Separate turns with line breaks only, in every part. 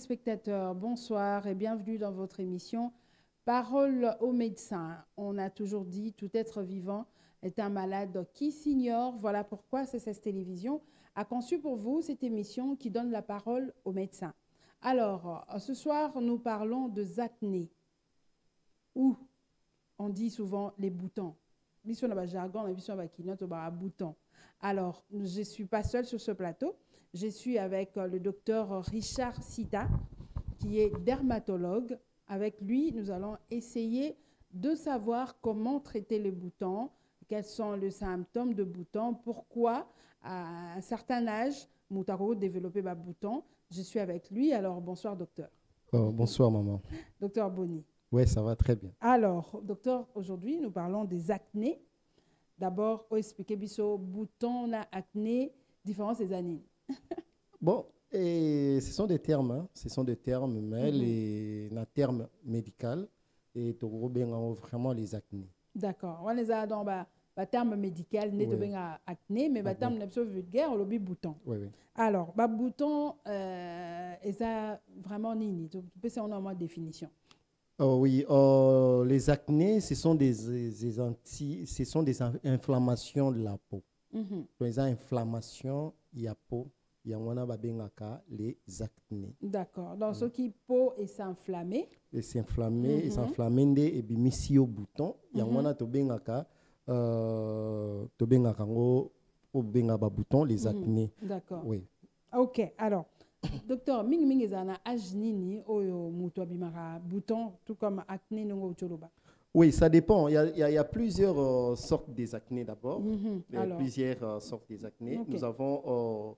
téléspectateurs, bonsoir et bienvenue dans votre émission Parole aux médecins. On a toujours dit tout être vivant est un malade qui s'ignore. Voilà pourquoi CCS Télévision a conçu pour vous cette émission qui donne la parole aux médecins. Alors, ce soir, nous parlons de acné, ou on dit souvent les boutons. Mission de jargon, mission de boutons. Alors, je ne suis pas seule sur ce plateau. Je suis avec le docteur Richard Sita, qui est dermatologue. Avec lui, nous allons essayer de savoir comment traiter les boutons, quels sont les symptômes de boutons, pourquoi à un certain âge, Moutaro développer des boutons. Je suis avec lui. Alors, bonsoir, docteur.
Oh, bonsoir, maman.
Docteur Boni.
Oui, ça va très bien.
Alors, docteur, aujourd'hui, nous parlons des acnés. D'abord, expliquer biso boutons, acné, différence des années.
Bon, et ce sont des termes, hein. Ce sont des termes, mais les termes médicaux et tu vraiment les acnés.
D'accord. On les a dans le terme médical, n'est pas acné, mais le terme vulgaire, on le bouton.
Oui, oui.
Alors, le bouton, c'est vraiment nini. Tu peux faire une définition.
Oh, oui, les acnés, ce sont des inflammations de la peau. Donc, les inflammations, il y a peau. Il y a les acnés.
D'accord. Donc, ce qui peau est s'inflammer.
Et s'inflammer, et s'inflammer, et puis missi au bouton. Il y a bouton, les acnés.
D'accord.
Oui.
Ok. Alors, docteur, ming ezana ajnini oyo muto bimara bouton, tout comme acné non choloba.
Oui, ça dépend. Il y a plusieurs sortes des acnés d'abord. Plusieurs sortes des acnés.
Okay.
Nous avons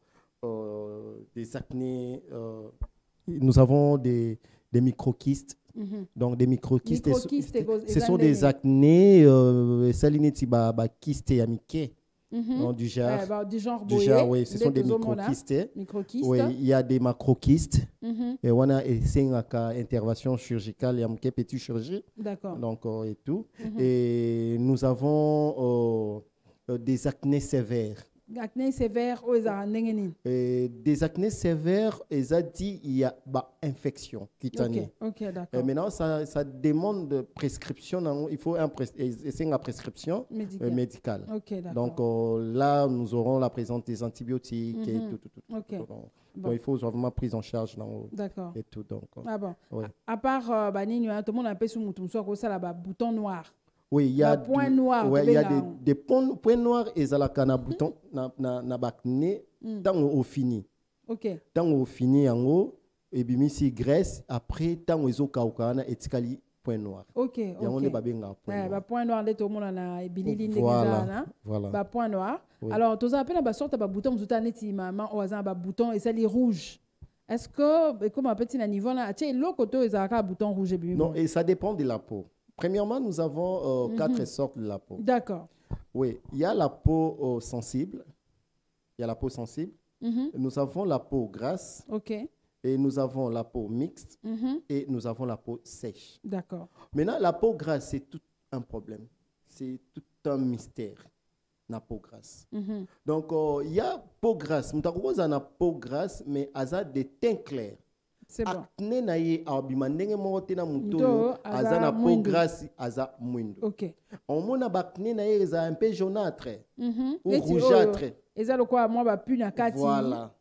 des acnés, nous avons des microkystes. Donc des microkystes, ce sont des acnés, kystes amicés. Du genre, oui, ce sont des microkystes. Oui, il y a des macrokystes. Et on a une intervention chirurgicale, il y a une petite chirurgie.
D'accord.
Donc, et tout. Et nous avons des acnés sévères.
Acné sévère,
des acnés sévères, il y a infection cutanée.
Ok, d'accord.
Maintenant, ça demande de prescription. Il faut une prescription médicale.
Okay,
donc là, nous aurons la présence des antibiotiques et tout.
Okay.
Donc, il faut vraiment prise en charge.
D'accord.
Et tout. Donc,
ah bon.
Ouais.
À part, tout le monde a un peu sur le bouton noir.
Oui, il y a
points noirs.
Ouais, il y a des points noirs et ça la bouton na bakné tant au fini.
OK.
Tant au fini en haut et puis si graisse après tant aux kaukana et tikali point noir.
OK.
Il y a on est babenga point noir.
Point noir les tout monde na bilili
voilà.
Point noir.
Oui.
Alors tous appelle ba sorte ba bouton muzuta neti maman au azan ba bouton et ça les rouge. Est-ce que comme un petit niveau là, tiens l'autre côté ils a bouton rouge et bien.
Non, et ça dépend de la peau. Premièrement, nous avons 4 sortes de la peau.
D'accord.
Oui, il y a la peau sensible. Il y a la peau sensible. Nous avons la peau grasse.
OK.
Et nous avons la peau mixte. Et nous avons la peau sèche.
D'accord.
Maintenant, la peau grasse, c'est tout un problème. C'est tout un mystère, la peau grasse. Donc, il y a peau grasse. Nous avons la peau grasse, mais elle a des teints clairs.
C'est bon.
Acné na ye abimandenge mote na muto azana peau grasse aza mwindo.
OK.
On mona bakné na ye za un peu jaunâtre ou rougeâtre.
Eza le quoi moi ba pu na kati.
Voilà.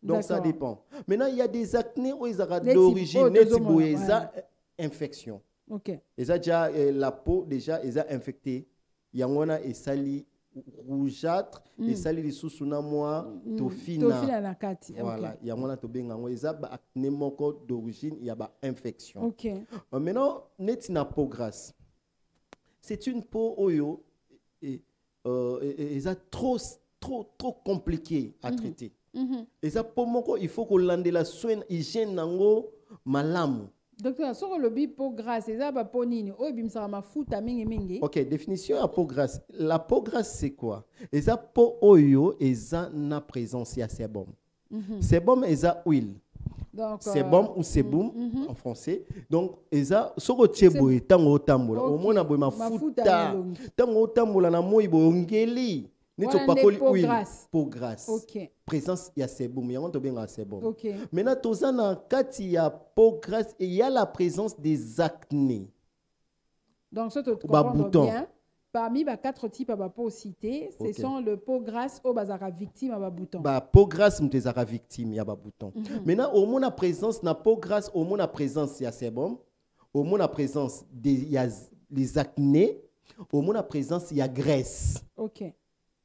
Donc ça dépend. Maintenant il y a des acnés où ils ont d'origine netiboeza infection.
OK.
Eza déjà la peau déjà eza infectée. Yangona et sali rougeâtre et sali lisusu na moi tofina
na kati.
Voilà, il y a mon atobenga ngo ezaba acné moko d'origine, il y a ba infection.
OK.
Maintenant, netina peau grasse. C'est une peau oyo et trop compliqué à traiter. Et ça peau moko il faut que lande la soin hygiène nango malamu.
Docteur, sur le peau grasse, c'est ça peau nini? Oh, bim ça ma futa mingi.
OK, définition à peau grasse. La peau grasse c'est quoi? Et ça peau oyo et ça na présence ya sébum. Sébum et ça huile. Sébum ou sébum en français. Donc et ça soko tchebo tango tambola. Au mona boy ma futa. Tango tambola na moi boy ngeli. Nito
Voilà,
pakoli
peau
huile,
grasse.
peau grasse.
Ok.
Présence ya sebum, yango to benga sebum.
Ok.
Maintenant toza na kati ya peau grasse et il y a la présence des acnés.
Donc, ça te
Ba
comprendre
bouton.
bien. Parmi les 4 types de peau cités, ce
Ok.
sont le peau grasse au bazara victime à bouton.
Ba peau grasse mtezaka victime ya ba bouton. Maintenant au moins la présence na peau grasse, au moins la présence ya sebum, au moins la présence des ya les acnés, au moins la présence ya graisse.
Ok.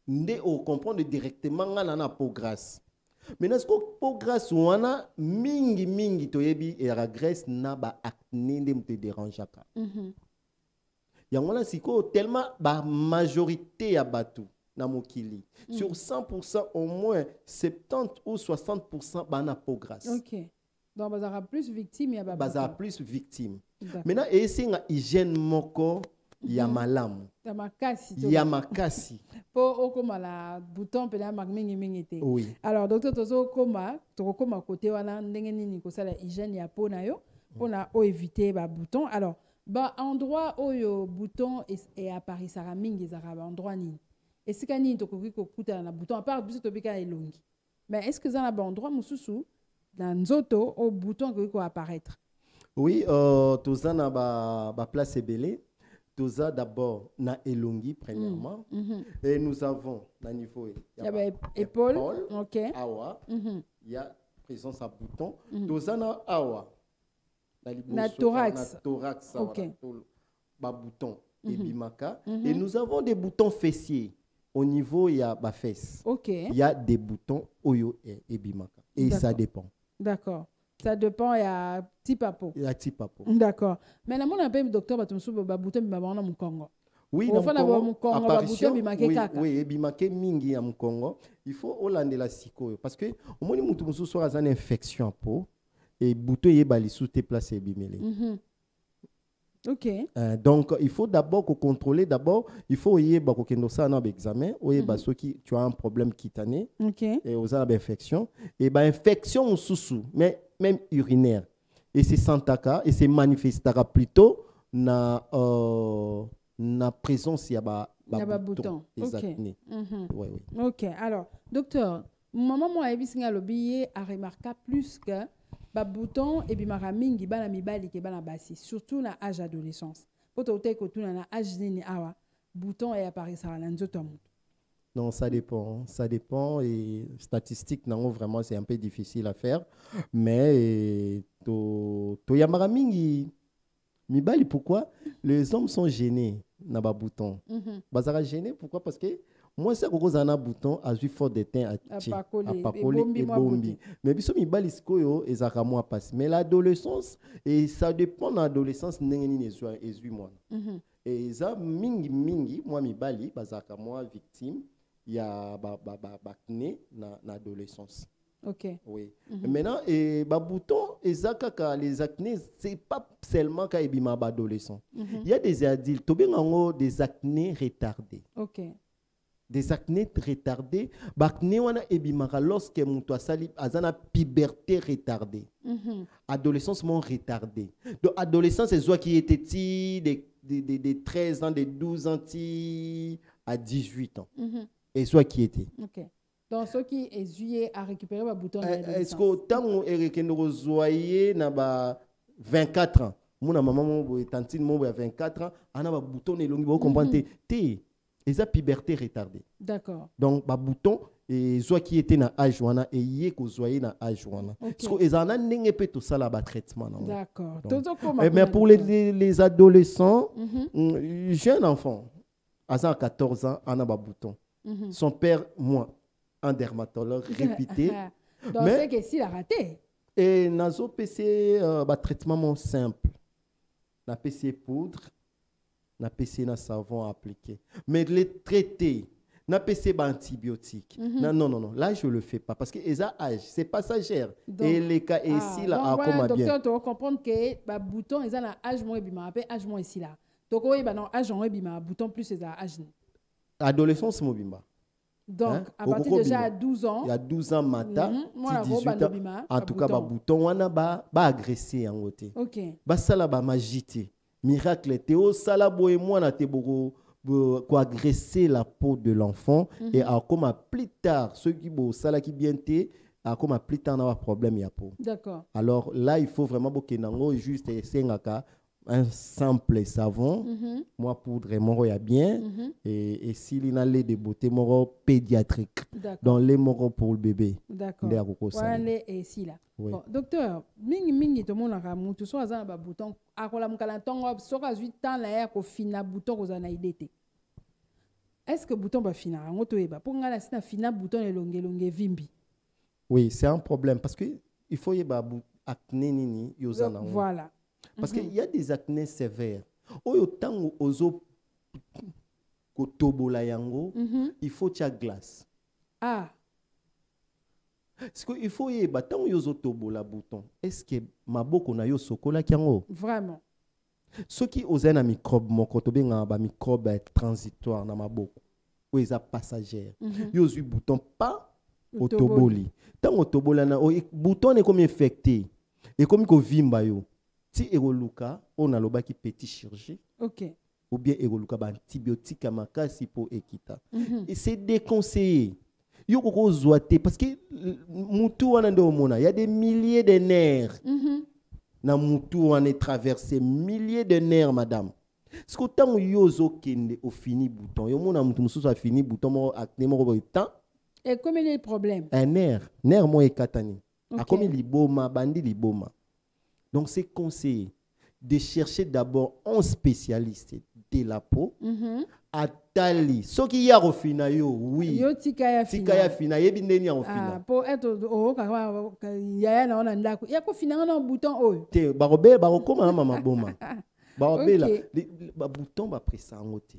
Nde o comprendre directement ngala na peau grasse. Maintenant ce que peau grasse wana mingi toyebi et la graisse na ba acné nde mte dérangeaka. Yango na siko tellement ba majorité ya batu na mokili. Sur 100% au moins 70 ou 60% ba na peau grasse.
Ok. Donc, bazara plus victime à
Baza
bouton.
plus victime.
D'accord.
Maintenant essayer nga hygiène moko ya malamu.
Dans ma casse,
Ya makasi.
pour au coma la bouton peut la mingi.
Oui.
Alors, docteur Tozo Koma, to koma côté wana ndenge nini ko sala hygiène ya peau na yo pour na o éviter ba bouton. Alors, ba endroit où yo bouton et apparaît sara mingi zara ba endroit nini. Et si kani to koki ko kuta na bouton à part biso to bika elongi. Mais est-ce que ça na ba endroit mususu dans nzoto au bouton ko apparaître?
Oui, toza na ba place ebele. Toza d'abord na elongi premièrement. Et nous avons na niveau
Il y a épaule, OK.
Awa. Il y a présence à bouton. Toza na awa.
Na thorax.
Na thorax.
OK.
Ba bouton et bimaka. Et nous avons des boutons fessiers. Au niveau, il y a ba fesse.
OK.
Il y a des boutons oyo et bimaka. Et ça dépend.
D'accord. Ça dépend, il y a type à peau.
Il y a type à peau.
D'accord. Mais là, mon appel docteur, bah, tu me souviens, bah, bouton, bah, on a mon Congo.
Oui,
dans le Congo,
apparition,
oui,
oui, bimake mingi ya Congo. Il faut hollander la siko parce que au moins mutu musu so azana infection à peau et bouton yebali sous tes places bimele.
OK.
Donc il faut d'abord contrôler d'abord, il faut yeba ko kendo ça na examen, oyeba soki tu as un problème cutané.
OK.
Et aux infection et ba infection sous mais même urinaire. Et c'est santaka et c'est manifestera plutôt na présence il y a ba
bouton. OK.
Oui, oui.
OK. Alors, docteur, maman moi ebisinga lobiye a remarqué plus que ba bouton et bimara mingi bana mibali ke bana basi, surtout na âge adolescence. Poto te ko tuna na âge nini awa bouton et apparaît ça na nzoto mutu.
Non, ça dépend. Ça dépend. Et statistiques, non, vraiment, c'est un peu difficile à faire. Mais, to yamara mingi, mibali, pourquoi? Les hommes sont gênés, n'a pas bouton. Bazara gêné, pourquoi? Parce que moi, c'est que un bouton, à juste fort de teint, à pacoler et bombi. Mais biso mibali, skoyo, et zara moi passe. Mais l'adolescence, et ça dépend de l'adolescence, n'engeni et moi. Et ça, mingi, moi, mibali, bazaka moi, victime. Il y a acné na adolescence.
OK.
Oui. Maintenant et bouton et les acnés c'est pas seulement quand il bima adolescent. Il y a des adultes des acnés retardés.
OK.
Des acnés retardés, acné wana ebimaka lorsque muto asali azana puberté retardée. Adolescence mon retardé. Donc adolescence c'est soit qui était de 13 ans, de 12 ans à 18 ans. Et soit qui était.
OK. Donc, ceux qui est à récupérer le bouton.
Est-ce que tant que na 24 ans, mon maman, mon tantine, mon 24 ans, on a un bouton et l'on comprend et ça puberté retardée.
D'accord.
Donc, le bouton et soit qui était na âge wana et yé ko zoyé na âge wana. Parce que ils en a n'engé peut tout ça là bas traitement.
D'accord.
Mais pour les adolescents, jeunes enfants, à 14 ans, on a un bouton. Son père, moi, un dermatologue répété.
Donc, c'est que s'il a raté.
Et nazo PC traitement simple. Na PC poudre, na PC na savon appliqué. Mais les traités, na PC antibiotiques. Non. Là, je le fais pas parce que ça âge, c'est passagère. Donc, et les cas ici là,
donc, voilà,
comme bien.
Docteur, tu vas comprendre que bah bouton, ils ont un âge moins bima, après âge moins ici là. Donc, oui, bah non, âge moins bima, bouton plus c'est âge.
Adolescence mobimba.
Donc, à partir déjà à 12 ans.
Il y a 12 ans matin, 18 ans. En tout cas, ba bouton wana ba agressé en côté.
OK.
Ba sala ba magité. Miracle te o sala boy moi na te boko agresser la peau de l'enfant et comme plus tard ceux qui bon ça là qui bien té comme plus tard on a un problème ya peau.
D'accord.
Alors là il faut vraiment que nango juste sengaka un simple savon moi poudre moro ya bien et s'il y a lait de beauté moro pédiatrique dans les moro pour le bébé.
D'accord. Voilà les et si là.
Oui.
Bon, docteur, mingi to mona ka mutu so azana ba bouton akola mukala tongo so ka 8 ans là ko fina bouton ko zana idete. Est-ce que bouton ba fina ngoto eba pour ngala sina fina bouton le longue vimbi?
Oui, c'est un problème parce que il faut y ba acné nini yozana.
Voilà.
Parce qu'il y a des acnés sévères. Autant ozo kotobola yango, il faut tia glace.
Ah.
Parce qu'il faut y ba tant yozo tobola bouton. Est-ce que maboko na yo sokola kiango?
Vraiment.
Ce qui osent na microbe moko to benga ba microbe transitoire na maboko. Ou eza passagère. Yozu bouton pas otoboli. Tant otobola na bouton est comme infecté. Et comme ko vimba yo. Si eroluka on a loba qui petit chirurgie.
OK.
Ou bien eroluka ba antibiotique makasi pour ekita. Et c'est déconseillé. Yo koko zoate parce que mutu wana ndo mona, il y a des milliers de nerfs. Na mutu on est traversé milliers de nerfs madame. Ce que tant yo zo kende au fini bouton. Yo mona mutu mususu a fini bouton mo acné mo ko temps.
Et comme il y a des problèmes.
Un nerf mo ekatani. A comme liboma bandi liboma. Donc, c'est conseillé de chercher d'abord un spécialiste de la peau. Atali. Ce qui y a au final, oui.
Yo tika ya
fina. Yebi ndeni ya au final.
Pour être au ya na ona ndako. Ya ko fina na bouton oyo.
Te barobe barokoma na mama boma. Barobe la ba bouton ba pressa ngote.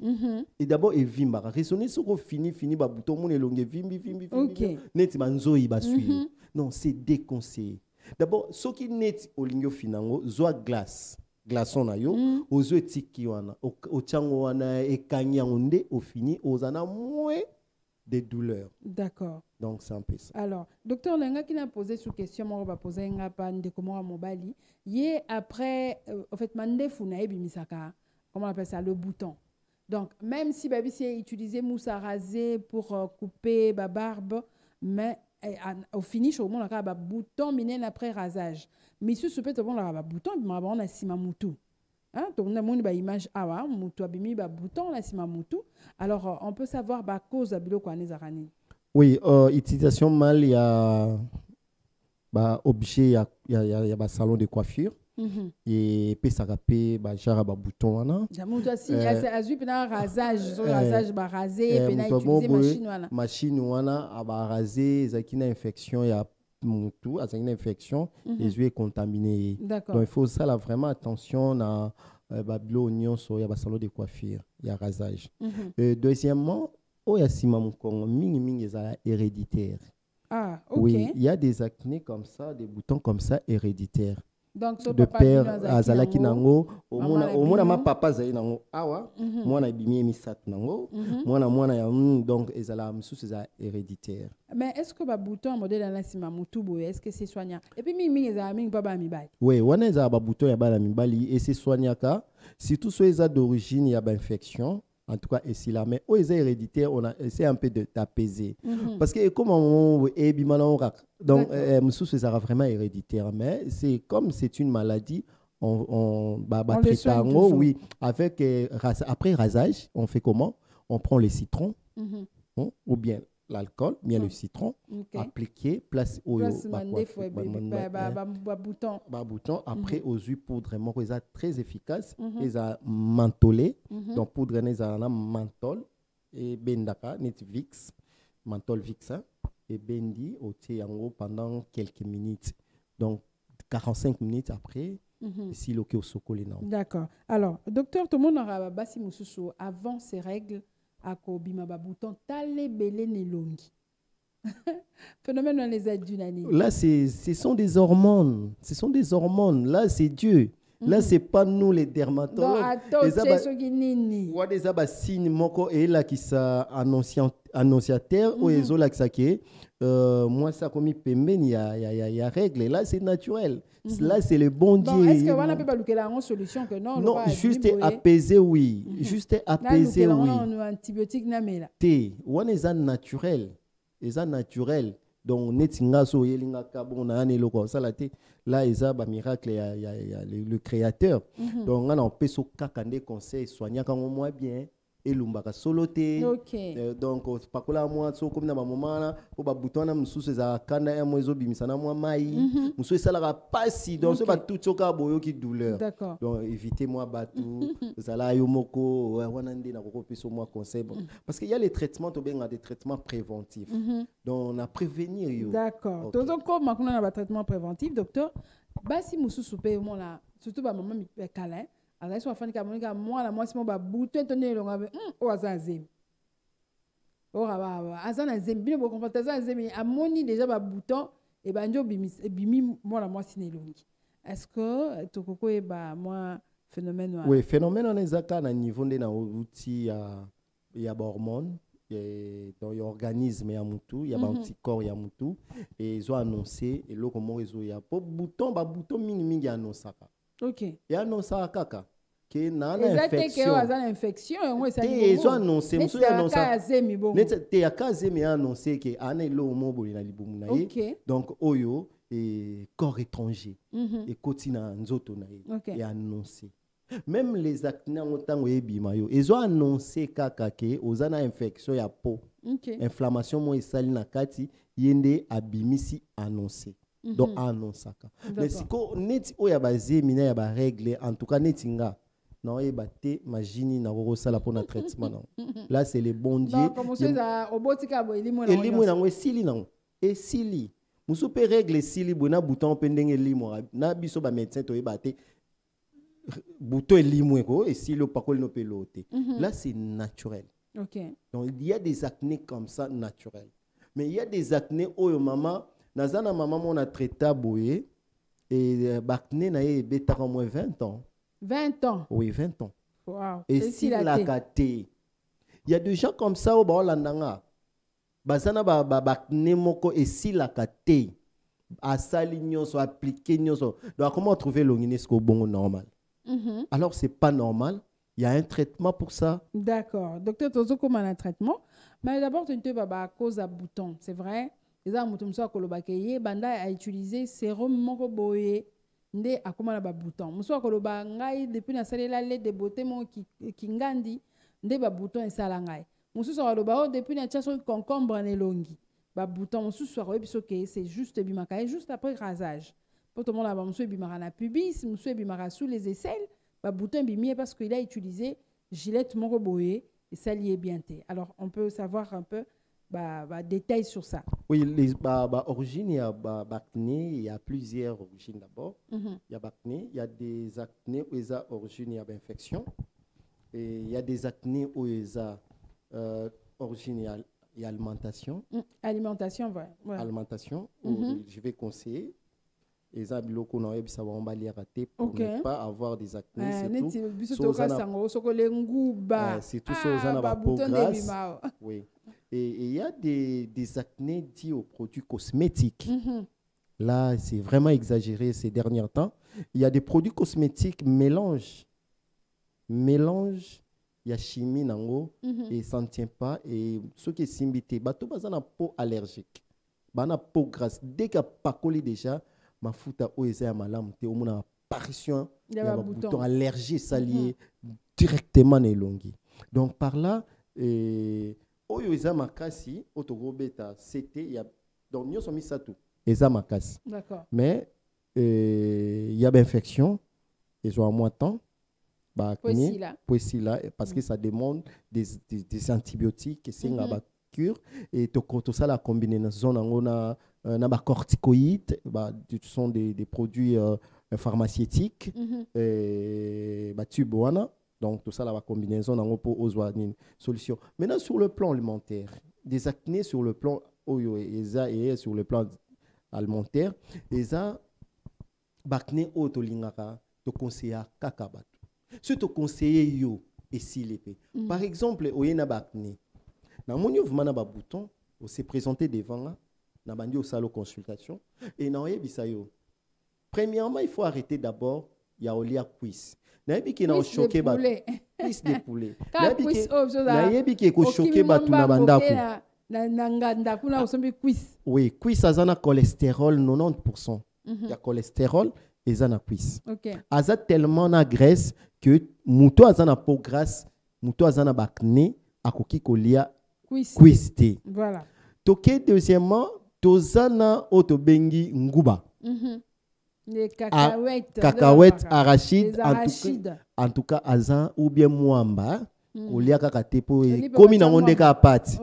Et d'abord e vimba. Raisonner ce ko fini ba bouton mon elonge vimbi. Neti banzoyi ba suivre. Non, c'est déconseillé. D'abord, ce qui net au lingio finango, zoa glaçon na yo, ozo etiki wana, o chango wana e kanyangonde au fini, ozana moins de douleurs.
D'accord.
Donc c'est un peu ça.
Alors, docteur Lenga qui n'a posé sous question, moi va poser un pan de comment à mobali. Yé après, en fait, mande funae bimisaka, comment on appelle ça, le bouton. Donc, même si baby c'est utilisé mousse à raser pour couper ba barbe, mais au finish au moins on a un bouton minen après rasage mais si peut on a un bouton mais on a sima mutu hein donc on a mon image awa mutu abimi ba bouton la sima mutu alors on peut savoir ba cause abilo kwa nezarani.
Oui, utilisation mal il y a ba objet il y a ba salon de coiffure. Et puis ça rappelle bah genre ba bouton wana
jamu to si azui pena rasage so rasage ba raser pena utiliser
machine wana aba raser zakina infection ya mutu azakina infection les yeux contaminés. Donc il faut ça là vraiment attention na ba bilo nyonso ya ba salon de coiffure ya rasage. Deuxièmement o ya sima mukongo mingi za héréditaire.
Ah OK.
Oui, il y a des acnés comme ça, des boutons comme ça héréditaires.
Donc,
de père azalaki nango omona ma papa zai nango awa mwana ibimi misat nango mwana ya donc ezala msusu za héréditaire.
Mais est-ce que ba bouton modèle na sima mutubo est-ce que c'est soignant et puis mingi ezala mingi baba mibali
oui wana ezala ba bouton ya bala mibali et c'est soignaka surtout so eza d'origine ya ba infection. En tout cas, ici là, mais aux héréditaires, on a essayé un peu d'apaiser. Parce que comme on est donc, ça sera vraiment héréditaire. Mais c'est comme c'est une maladie, on traite oui, avec après rasage, on fait comment? On prend les citrons, ou bien l'alcool, bien le citron, appliqué, place au bouton, après aux huiles poudre, vraiment très efficace, ils ont mentholé, donc poudre ils ont menthol et bendaka, Netvix, menthol Vixa et bendi au tiango pendant quelques minutes, donc 45 minutes après. Si l'ok au sokolina.
D'accord. Alors, docteur, tout le monde aura basi mususu avant ces règles. Ako bima ba bouton tale belé ne longi. Phénomène dans les adultes.
Là ce sont des hormones, là c'est Dieu. Là, c'est pas nous les dermatologues.
Donc,
des signe moko et là qui sa annonciateur ou les là qui moi ça comme il y a règle. Là, c'est naturel. Là, c'est le bon Dieu.
Donc, est-ce que on peut pas une solution que non?
Non, juste apaiser, oui. Juste apaiser, oui.
Antibiotique namela.
On est naturel. C'est naturel. Donc, netinga so yelinga kabon na ane loko salate. Là, il y a miracle, il y a le créateur. Donc, on peut se kakande conseil soigner quand on moins bien. Et l'umbaka soloté. Donc, pas que là, moi, so comme na maman là, pour ba bouton na msou c'est za kanda ya mwezo bimisana moi mai. Msou ça la pas si donc c'est pas tout ce ka boyo qui douleur.
D'accord.
Donc, évitez-moi batou. Zala yomoko, wanande na koko peso moi conseil. Parce qu'il y a les traitements, des traitements préventifs. Donc, on a prévenir yo.
D'accord. Donc, comme on a un traitement préventif, docteur, bah si msou soupé au là, surtout ba maman mi câlin. Alors, si on fait un moi, moi, si on va bouton, tenez le rave, ou azazem. Ou azazem, bien, vous comprenez, azazem, à mon déjà, ba bouton, et ben, bimi, moi, moi, si nelongi. Est-ce que, tokoko, et bah, moi, phénomène.
Oui, phénomène, on est à un niveau de l'outil, il y a des hormones, dans l'organisme, il y a il y a des anticorps, il y a tout, et ils ont annoncé, et là, comment ils ont, il y a pas bouton, mini, il y a annoncé.
Ok.
Il y a annoncé à kaka. Que na
infection
ils ont annoncé il y a kazemi annoncé que ana lo moboli na libumu na ye donc oyo et corps étranger et kotina nzoto na ye et annoncé même les acné en tango ebima yo ils ont annoncé kaka ke ozana infection ya peau inflammation mo esali na kati yende abimisi annoncé donc annoncaka mais siko neti oya bazemi na ya ba règle en tout cas netinga non et baté magini na roko sala pour na traitement non là c'est le bon Dieu
comme ça obotika bo elimo
na ngo esili na ngo esili musu pe règle esili bona bouton pendenge elimo na biso ba médecin to baté bouton elimo ko esili opakoli no pelote là c'est naturel.
OK.
Donc il y a des acnés comme ça naturels mais il y a des acnés oyo mama nazana maman mon a traité boye et bakné na ye beta au moins 20 ans.
20 ans.
Oui, 20 ans.
Wow.
Et si la kate. Il y a des gens comme ça au Baolandanga. Bazana bakne moko et si la kate. Asali nyonso appliqué nyonso. Donc comment trouver l'onginesco bon normal? Alors c'est pas normal. Il y a un traitement pour ça.
D'accord. Docteur Tozo, comment un traitement? Mais d'abord tu ne pas cause à bouton, c'est vrai. Les gens mutum so kolobakeye banda a utilisé sérum moko boye. Nde akoma na ba bouton muso akoloba ngai depuis na salela le de beauté mo ki ngandi nde ba bouton esala ngai muso akoloba depuis na chaso concombre na longi ba bouton muso akoloba biso ke c'est juste bimaka et juste après rasage pour tout le monde là muso bimaka na pubis muso bimaka sous les aisselles ba bouton bimie parce qu'il a utilisé gilette moko boye et ça lié bien té. Alors on peut savoir un peu détails sur ça.
Oui, les origines, il y a acné, il y a plusieurs origines d'abord. Il y a acné, il y a des acnés où il y a origine, il y a infection. Et il y a des acnés où il y a origine, il y a alimentation.
Alimentation, ouais.
Alimentation, je vais conseiller. Et ça, on va les rater pour ne pas avoir des acnés. C'est tout. C'est tout ça, on a peau grasse. Oui. Et il y a des acnés dits aux produits cosmétiques. Là, c'est vraiment exagéré ces derniers temps. Il y a des produits cosmétiques mélange. Il y a chimie nango et ça ne tient pas. Et ceux qui sont imbité, tout le monde a peau allergique. Bana peau grasse. Dès qu'il y a pas collé déjà, ma fouta o eza malam te o mona apparition il y a un bouton allergie salié directement na longi. Donc par là oyo eza makasi otogo beta c'était il y a donc nyo somi ça tout eza makasi.
D'accord.
Mais il y a infection ils ont à moins temps ba là parce que ça demande des antibiotiques et c'est une cure et to ça la combinaison na ba corticoïdes ce sont des produits pharmaceutiques tube wana donc tout ça la combinaison na pour une solution. Maintenant sur le plan alimentaire des acnés sur le plan et sur le plan alimentaire eza bakné otolingaka to conseiller kaka bato. Si to conseiller yo et si l'épée. Par exemple, oyena bakne. Na moni vuma na ba bouton, on s'est présenté devant là, na bandi au salon consultation et na oyebisa yo. Premièrement, il faut arrêter d'abord ya olia quiz. Na yebi ki na choquer bato. Quiz de poulet. Na yebi ki ko choquer bato na bandako. Oui, quiz azana cholestérol 90%. Il y a cholestérol et zana quiz. Aza tellement na graisse que muto azana peau grasse, muto azana bakne akoki kolia quiz te.
Voilà.
Toke deuxièmement, tozana otobengi nguba.
Les cacahuètes.
Cacahuètes, arachides. En tout cas, azan ou bien muamba. Kolia kaka te po komi na ngonde ka pati.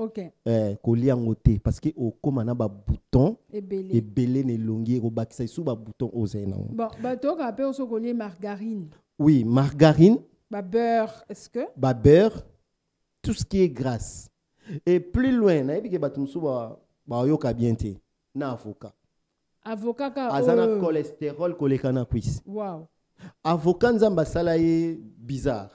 Kolia ngote parce que o koma na ba bouton et belé ne longi ko bakisa sous ba bouton ozena.
Bon, ba to ka pe oso kolia margarine.
Oui, margarine.
Ba beurre, est-ce que?
Ba beurre, tout ce qui est grasse. Et plus loin, na yebi ke batum sou ba yoka bien te na avocat.
Avocat ka
azana cholestérol koleka na cuisse.
Wow.
Avocat nzamba sala ye bizarre.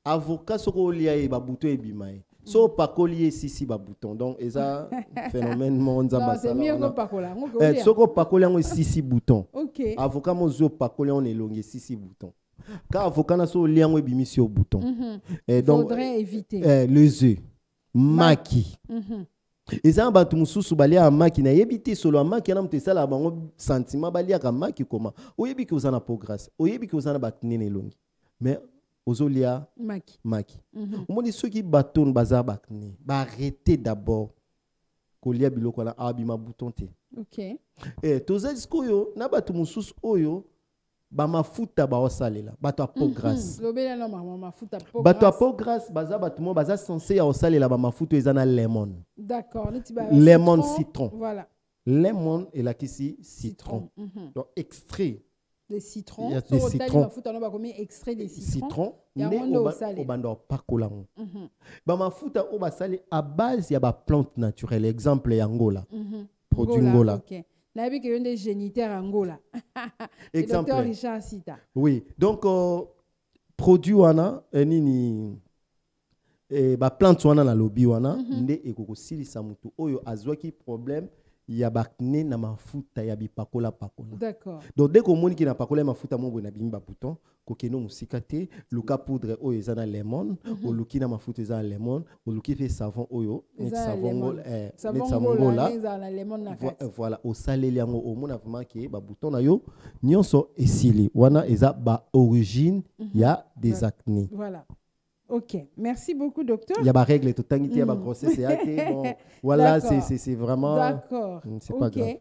Avocat soko lia e ba bouton e bimae. So pakoli sisi ba bouton. Donc eza phénomène mon nzamba sala.
C'est mieux que pakola.
Soko pakoli ngo sisi bouton.
OK.
Avocat mo zo pakoli on elongi sisi bouton. Ka avocat na so lia ngo e bimisi au bouton.
Et donc faudrait éviter
les œufs. Maki. Eza bantu mususu balia maki na yebiti solo maki na mtesala bango sentiment balia ka maki koma. Oyebi ki ozana po grâce. Oyebi ki ozana baknene longi. Mais ozolia maki. Omoni ceux qui baton bazar bakni. Ba arrêter d'abord. Kolia biloko na abima bouton te.
OK.
Toza diskoyo na batu mususu oyo ba mafuta ba osalela. Bato a po grâce.
Lobela no mama mafuta po grâce.
Bato a po grâce baza batu mo baza censé ya osalela ba mafuta ezana lemon.
D'accord.
Lemon citron.
Voilà.
Lemon et la kisi citron. Donc extrait
des citrons.
Il y a des citrons.
Extrait des citrons.
Au bando pakola. Ba mafuta o basali à base ya ba plante naturelle. Exemple Angola. Produit Angola.
OK. Là avec un des génitaires Angola.
Exemple.
Docteur Richard Sita.
Oui. Donc produit wana nini ba plante wana na lobby wana nde ekoko silisa mutu oyo azwaki problème ya bakne na mafuta ya bipakola pakola.
D'accord.
Donc dès qu'on moni ki na pakola mafuta mo na bimba bouton ko keno musikate luka poudre oyo ezana lemon o luki na mafuta ezana lemon o luki fait savon oyo net savon ngola voilà o saleli yango o mona vraiment ke ba bouton na yo nyonso esili wana eza ba origine ya des acné.
Voilà. OK. Merci beaucoup, docteur.
Il y a des règles, tout il y a des grossesses, bon, voilà, c'est vraiment...
D'accord.
C'est pas grave.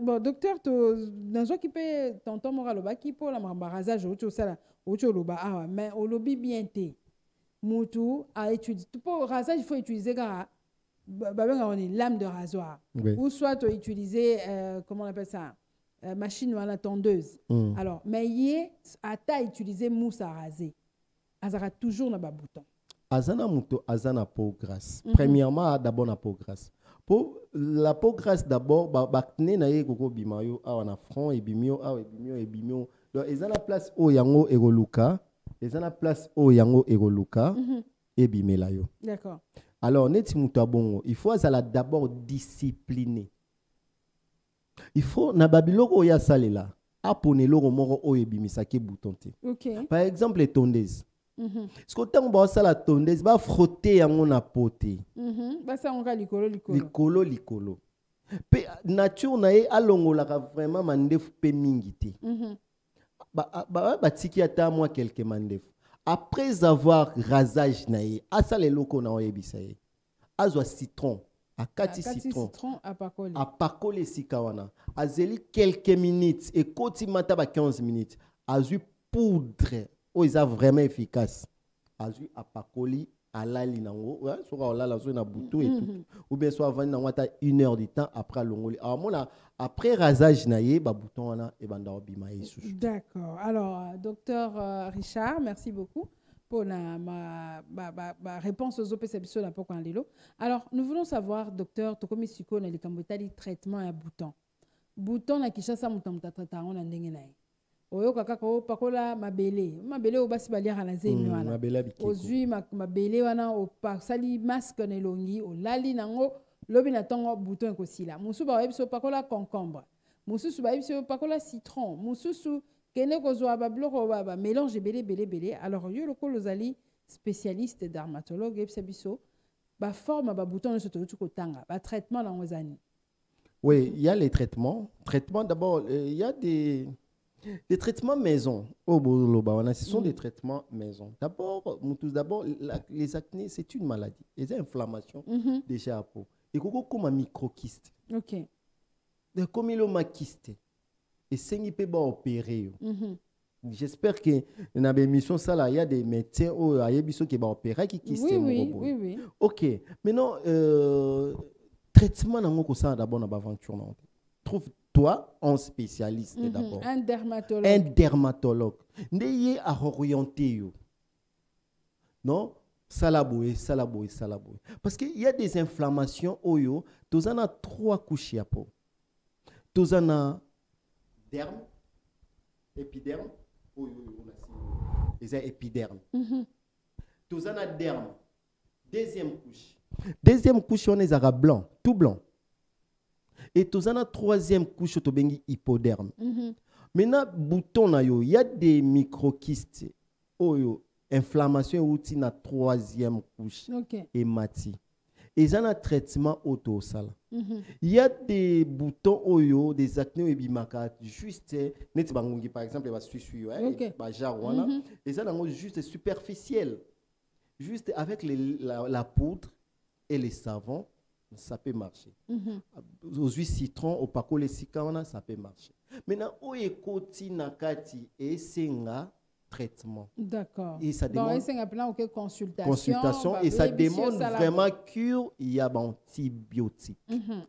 Bon, docteur, dans ce qui peut tonton moraloba qui pour la marbarazage au ça loba mais au lobby bien té. Moutou a étudié pour rasage il faut utiliser lame de rasoir ou soit utiliser comment on appelle ça machine à la tondeuse. Alors mais hier à ta utiliser mousse à raser. Azara toujours na ba bouton.
Azana muto azana peau grasse. Premièrement d'abord na peau grasse. Pour la peau grasse d'abord bakne na ye koko bimayo awa na front et bimio awa et bimio. Donc ezana place o yango egoluka, ezana place o yango egoluka et bimela yo.
D'accord.
Alors neti muto abongo, il faut azala d'abord discipliné. Il faut na babiloko ya salela apone loko moko o ebimisaki bouton te.
OK.
Par exemple les tondeuses. Ce que tant ba la tondeuse ba frotter yango na pote.
Ba sa onka likolo.
Likolo. Pe nature na ye alongola ka vraiment mandefu pe mingi te. Ba tiki ata moi quelques mandefu. Après avoir rasage na ye, asa le loko na oyebisa ye. Azwa citron, akati citron apakole sikawana. Azeli quelques minutes et koti mata ba 15 minutes. Azui poudre. Oh, ils sont vraiment efficaces. Azu apakoli alali nango, soit olala so na boutou et tout. Ou bien soit avant na 1 heure de temps après longoli. Alors moi après rasage na ye ba bouton wana e banda obima yesu.
D'accord. Alors docteur Richard, merci beaucoup pour ma réponse aux OPCBSO là pour lelo. Alors nous voulons savoir docteur tokomi siko na likambotali traitement à bouton. Bouton na kishasa mutamta traitement na ndenge na ye. oyo kaka ko pakola mabele o basi baliaka na zemi wana
mabele bikeko
ozwi mabele wana o pasali masque na elongi o lali nango lobi na tongo bouton ekosila musu ba yebiso pakola concombre mususu ba yebiso pakola citron mususu kene kozwa ba biloko ba mélange belé alors yo lokolo ozali spécialiste dermatologue yebisa biso ba forme ba bouton nyonso toyuti kotanga ba traitement nango ezani.
Oui, il y a les traitements. Traitements d'abord, il y a des traitements maison. Ce sont des traitements maison. D'abord, les acnés, c'est une maladie. Les inflammations déjà à peau. Et comme un microkyste.
Ok.
Comme il a kyste. Et c'est un peu opéré. J'espère que dans la émission, il y a des médecins qui vont opérer qui kyste.
Oui.
Ok. Maintenant, traitement d'abord dans l'aventure. Trouve-toi un spécialiste d'abord.
Un dermatologue.
Un dermatologue. N'ayez à orienter. Non? Salaboé. Parce qu'il y a des inflammations. Tu en as 3 couches à peau. Tu en as derme, épiderme. C'est épiderme. Tu en as derme. Deuxième couche, on est blanc, tout blanc. Et tu as la 3e couche, tu as hypoderme. Maintenant, bouton, il y a des microkystes. Inflammation, ou la 3e couche. Et mati. Et ça, un traitement auto-sal. Il y a des boutons, des acnés, juste, par exemple, et ça, juste superficiel. Juste avec la poudre et les savons, ça peut marcher. Aux huiles citron, au paco les sicana, ça peut marcher. Maintenant, au écoti nakati et senga traitement.
D'accord.
Et ça demande
consultation
et ça demande vraiment cure. Il y a des antibiotiques.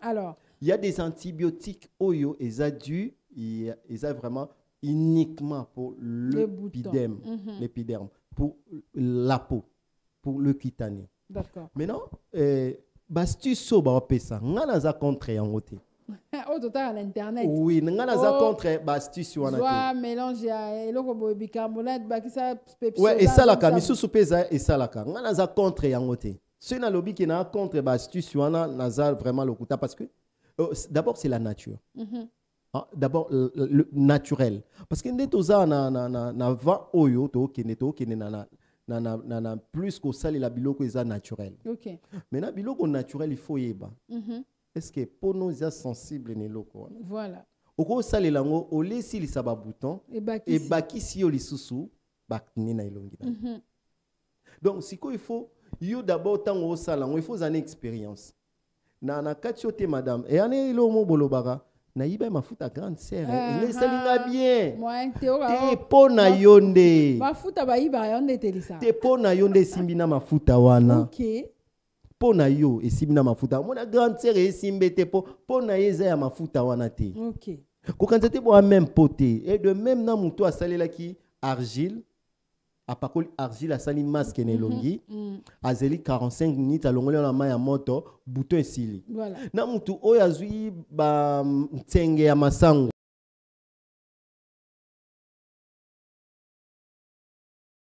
Alors,
il y a des antibiotiques oyo et ça dû et ça vraiment uniquement pour l'épiderme, pour la peau, pour le cutané.
D'accord.
Maintenant, bastu so ba pesa ngana za contre en côté.
Au total à l'internet.
Oui, ngana za contre bastu so wana.
Soit mélange ya eloko bo bicarbonate ba kisa pepsi.
Ouais, et ça la ka misusu pesa et ça la ka ngana za contre en côté. Ce na lobby qui na contre bastu so wana naza vraiment le kuta parce que d'abord c'est la nature. D'abord le naturel parce que netoza na va oyo to keneto kenena na plus que ça la biloko est naturel.
OK.
Maintenant biloko naturel il faut yeba. Est-ce que pour nous est sensible ne loko?
Voilà.
Oko sali lango au lesi li saba bouton et bakisi yo lisusu bakni na ilongi. Donc siko il faut yo d'abord tango au salango il faut une expérience. Na kati te madame et ane ilo mo bolobara na yiba mafuta grande sœur il selinga bien te po na yonde
mafuta ba yiba yonde telisa
te po na yonde simbina mafuta wana.
OK.
Po na yo esimbina mafuta mona grande sœur esimbe te po na yeza ya mafuta wana te.
OK.
Ko quand te bo même poté et de même na muto asalela ki argile apakoli argile asali masque ne longi azeli 45 minutes alongoli na main ya moto bouton esili.
Voilà.
Na mutu oyo azui ba tsenge ya masango